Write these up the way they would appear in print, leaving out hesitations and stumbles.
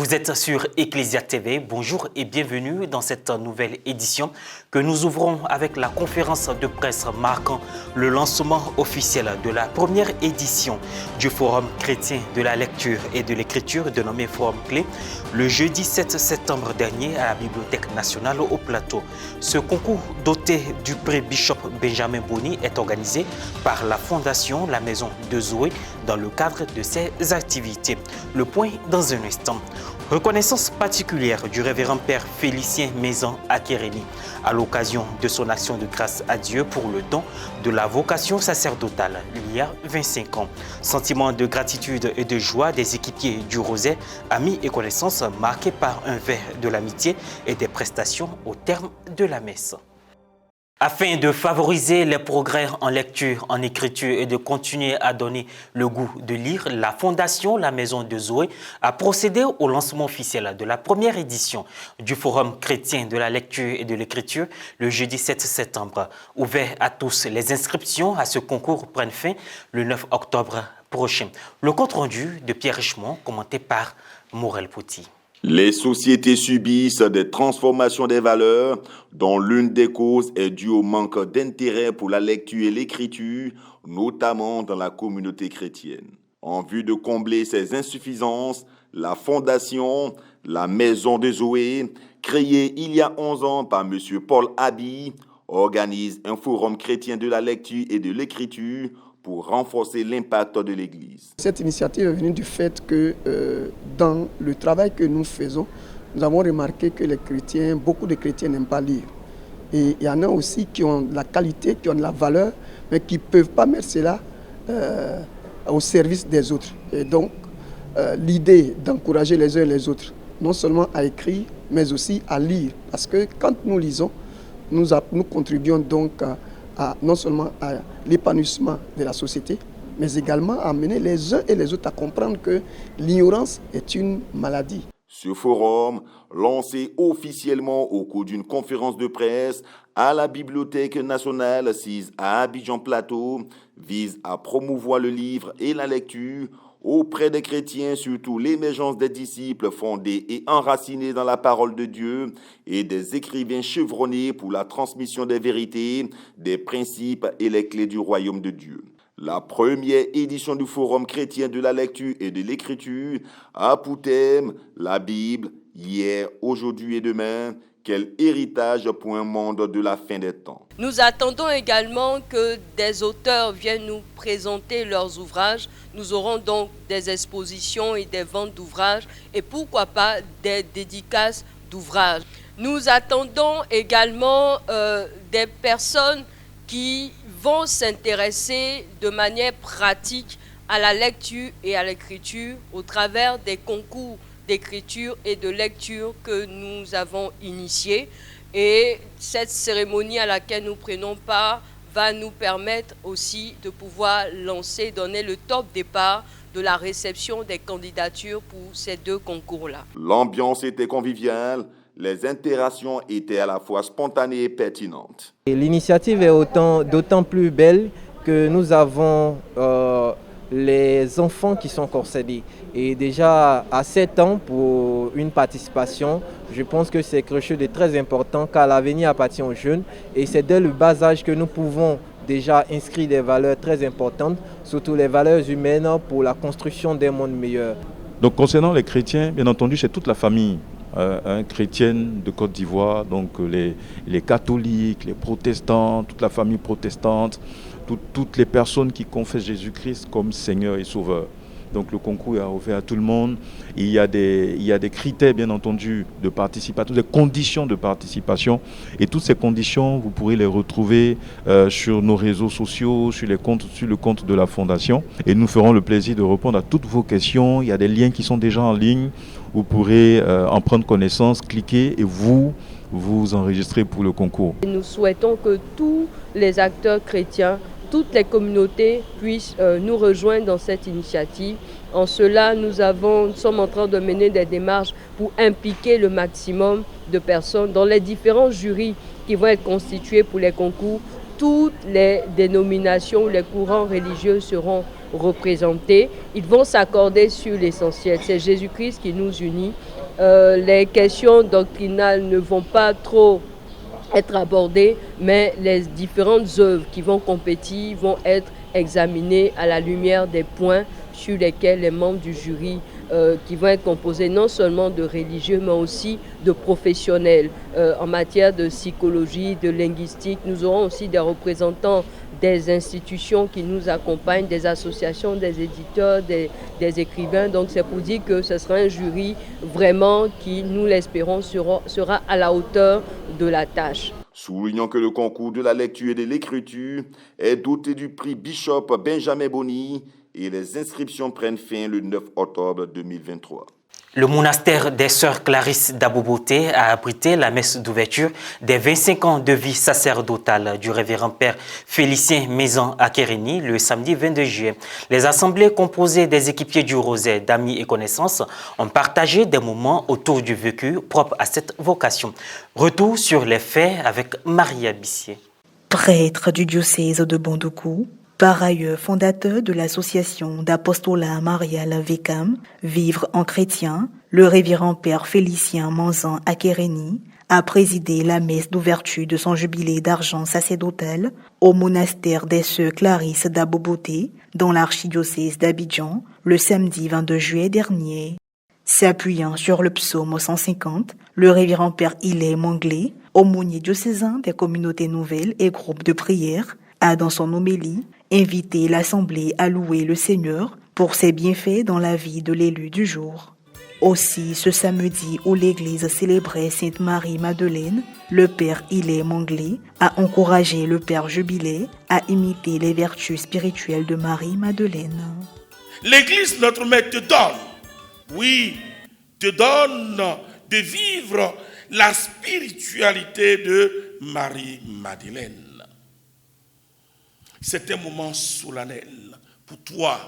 Vous êtes sur Ecclesia TV, bonjour et bienvenue dans cette nouvelle édition que nous ouvrons avec la conférence de presse marquant le lancement officiel de la première édition du Forum chrétien de la lecture et de l'écriture dénommé Forum Clé le jeudi 7 septembre dernier à la Bibliothèque nationale au Plateau. Ce concours doté du prix Bishop Benjamin Boni est organisé par la Fondation La Maison de Zoé dans le cadre de ses activités. Le point dans un instant. Reconnaissance particulière du révérend Père Félicien Maison Akérénie à l'occasion de son action de grâce à Dieu pour le don de la vocation sacerdotale il y a 25 ans. Sentiment de gratitude et de joie des équipiers du Roset, amis et connaissances marqués par un verre de l'amitié et des prestations au terme de la messe. Afin de favoriser les progrès en lecture, en écriture et de continuer à donner le goût de lire, la Fondation La Maison de Zoé a procédé au lancement officiel de la première édition du Forum chrétien de la lecture et de l'écriture le jeudi 7 septembre. Ouvert à tous, les inscriptions à ce concours prennent fin le 9 octobre prochain. Le compte rendu de Pierre Richemont, commenté par Morel Pouty. Les sociétés subissent des transformations des valeurs dont l'une des causes est due au manque d'intérêt pour la lecture et l'écriture, notamment dans la communauté chrétienne. En vue de combler ces insuffisances, la Fondation La Maison de Zoé, créée il y a 11 ans par M. Paul Abi, organise un forum chrétien de la lecture et de l'écriture pour renforcer l'impact de l'Église. Cette initiative est venue du fait que dans le travail que nous faisons, nous avons remarqué que les chrétiens, beaucoup de chrétiens n'aiment pas lire. Et il y en a aussi qui ont la qualité, qui ont la valeur, mais qui ne peuvent pas mettre cela au service des autres. Et donc, l'idée d'encourager les uns et les autres, non seulement à écrire, mais aussi à lire. Parce que quand nous lisons, nous contribuons donc non seulement à l'épanouissement de la société, mais également à amener les uns et les autres à comprendre que l'ignorance est une maladie. Ce forum, lancé officiellement au cours d'une conférence de presse à la Bibliothèque nationale sise à Abidjan Plateau, vise à promouvoir le livre et la lecture auprès des chrétiens, surtout l'émergence des disciples fondés et enracinés dans la parole de Dieu et des écrivains chevronnés pour la transmission des vérités, des principes et les clés du royaume de Dieu. La première édition du Forum chrétien de la lecture et de l'écriture a pour thème la Bible, hier, aujourd'hui et demain. Quel héritage pour un monde de la fin des temps. Nous attendons également que des auteurs viennent nous présenter leurs ouvrages. Nous aurons donc des expositions et des ventes d'ouvrages et pourquoi pas des dédicaces d'ouvrages. Nous attendons également des personnes qui vont s'intéresser de manière pratique à la lecture et à l'écriture au travers des concours d'écriture et de lecture que nous avons initié. Et cette cérémonie à laquelle nous prenons part va nous permettre aussi de pouvoir donner le top départ de la réception des candidatures pour ces deux concours-là. L'ambiance était conviviale, les interactions étaient à la fois spontanées et pertinentes. L'initiative est d'autant plus belle que nous avons les enfants qui sont concernés. Et déjà à 7 ans pour une participation, je pense que c'est quelque chose de très important car l'avenir appartient aux jeunes et c'est dès le bas âge que nous pouvons déjà inscrire des valeurs très importantes, surtout les valeurs humaines pour la construction d'un monde meilleur. Donc concernant les chrétiens, bien entendu, c'est toute la famille chrétienne de Côte d'Ivoire, donc les catholiques, les protestants, toute la famille protestante, toutes les personnes qui confessent Jésus-Christ comme Seigneur et Sauveur. Donc le concours est ouvert à tout le monde. Il y a des critères, bien entendu, de participation, des conditions de participation. Et toutes ces conditions, vous pourrez les retrouver sur nos réseaux sociaux, sur le compte de la Fondation. Et nous ferons le plaisir de répondre à toutes vos questions. Il y a des liens qui sont déjà en ligne. Vous pourrez en prendre connaissance, cliquer et vous enregistrer pour le concours. Nous souhaitons que tous les acteurs chrétiens, toutes les communautés puissent nous rejoindre dans cette initiative. En cela, nous sommes en train de mener des démarches pour impliquer le maximum de personnes dans les différents jurys qui vont être constitués pour les concours. toutes les dénominations, les courants religieux seront représentés. Ils vont s'accorder sur l'essentiel. C'est Jésus-Christ qui nous unit. Les questions doctrinales ne vont pas trop être abordées, mais les différentes œuvres qui vont compétir vont être examinées à la lumière des points sur lesquels les membres du jury qui vont être composés non seulement de religieux, mais aussi de professionnels en matière de psychologie, de linguistique. Nous aurons aussi des représentants des institutions qui nous accompagnent, des associations, des éditeurs, des écrivains. Donc c'est pour dire que ce sera un jury vraiment qui, nous l'espérons, sera à la hauteur de la tâche. Soulignant que le concours de la lecture et de l'écriture est doté du prix Bishop Benjamin Boni et les inscriptions prennent fin le 9 octobre 2023. Le monastère des Sœurs Clarisse d'Aboboté a abrité la messe d'ouverture des 25 ans de vie sacerdotale du révérend père Félicien Maison Akérénie le samedi 22 juillet. Les assemblées composées des équipiers du Rosaire, d'amis et connaissances ont partagé des moments autour du vécu propre à cette vocation. Retour sur les faits avec Maria Bissier. Prêtre du diocèse de Bondoukou, par ailleurs fondateur de l'association d'apostolat marial VECAM, Vivre en chrétien, le révérend père Félicien Manzan Akérénie a présidé la messe d'ouverture de son jubilé d'argent sacerdotal au monastère des Sœurs Clarisse d'Aboboté, dans l'archidiocèse d'Abidjan, le samedi 22 juillet dernier. S'appuyant sur le psaume 150, le révérend père Hilaire Manglé, aumônier diocésain des communautés nouvelles et groupes de prière, a dans son homélie invité l'Assemblée à louer le Seigneur pour ses bienfaits dans la vie de l'élu du jour. Aussi, ce samedi où l'Église célébrait Sainte Marie-Madeleine, le Père Hilaire Manglé a encouragé le Père Jubilé à imiter les vertus spirituelles de Marie-Madeleine. L'Église, notre Mère, te donne, oui, te donne de vivre la spiritualité de Marie-Madeleine. C'est un moment solennel pour toi.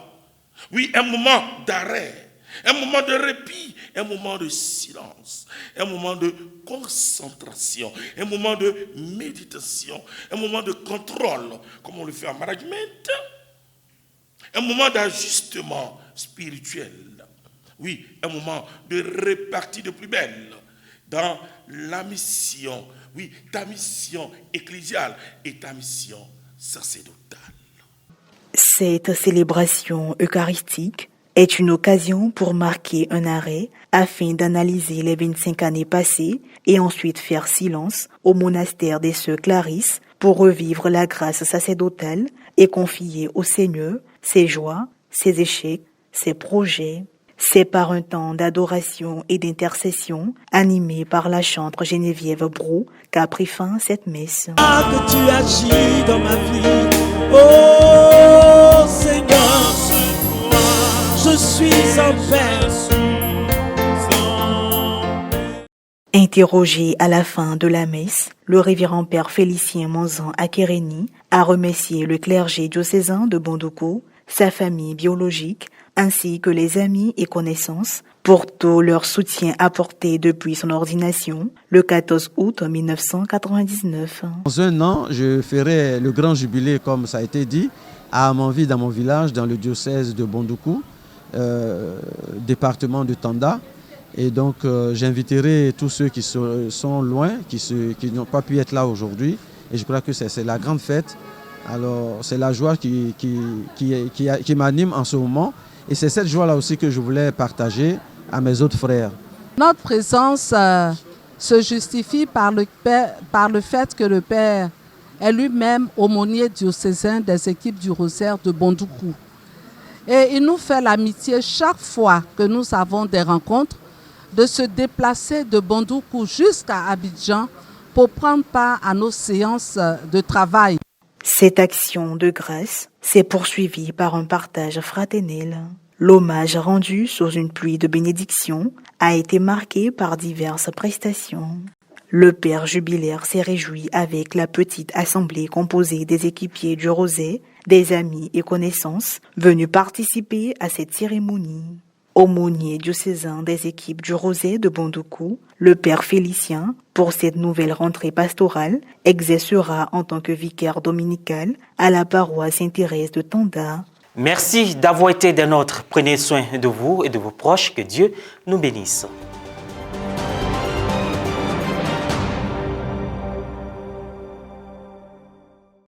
Oui, un moment d'arrêt, un moment de répit, un moment de silence, un moment de concentration, un moment de méditation, un moment de contrôle, comme on le fait en management, un moment d'ajustement spirituel. Oui, un moment de répartie de plus belle dans la mission, oui, ta mission ecclésiale et ta mission sacerdotale. Cette célébration eucharistique est une occasion pour marquer un arrêt afin d'analyser les 25 années passées et ensuite faire silence au monastère des Sœurs Clarisse pour revivre la grâce sacerdotale et confier au Seigneur ses joies, ses échecs, ses projets. C'est par un temps d'adoration et d'intercession animé par la chantre Geneviève Brou qu'a pris fin cette messe. Ah, que tu agis dans ma vie, oh Seigneur, je suis en paix. Interrogé à la fin de la messe, le révérend père Félicien Manzan Akérénie a remercié le clergé diocésain de Bondoukou, sa famille biologique, ainsi que les amis et connaissances pour tout leur soutien apporté depuis son ordination le 14 août 1999. Dans un an, je ferai le grand jubilé, comme ça a été dit, à Amanvi, dans mon village, dans le diocèse de Bondoukou, département de Tanda. Et donc, j'inviterai tous ceux qui sont loin, qui n'ont pas pu être là aujourd'hui. Et je crois que c'est la grande fête. Alors, c'est la joie qui m'anime en ce moment. Et c'est cette joie-là aussi que je voulais partager à mes autres frères. Notre présence se justifie par le fait que le Père est lui-même aumônier diocésain des équipes du Rosaire de Bondoukou. Et il nous fait l'amitié chaque fois que nous avons des rencontres de se déplacer de Bondoukou jusqu'à Abidjan pour prendre part à nos séances de travail. Cette action de grâce s'est poursuivie par un partage fraternel. L'hommage rendu sous une pluie de bénédictions a été marqué par diverses prestations. Le Père jubilaire s'est réjoui avec la petite assemblée composée des équipiers du Rosaire, des amis et connaissances venus participer à cette cérémonie. Aumônier diocésain des équipes du Rosaire de Bondoukou, le Père Félicien, pour cette nouvelle rentrée pastorale, exercera en tant que vicaire dominical à la paroisse Sainte-Thérèse de Tanda. Merci d'avoir été des nôtres. Prenez soin de vous et de vos proches. Que Dieu nous bénisse.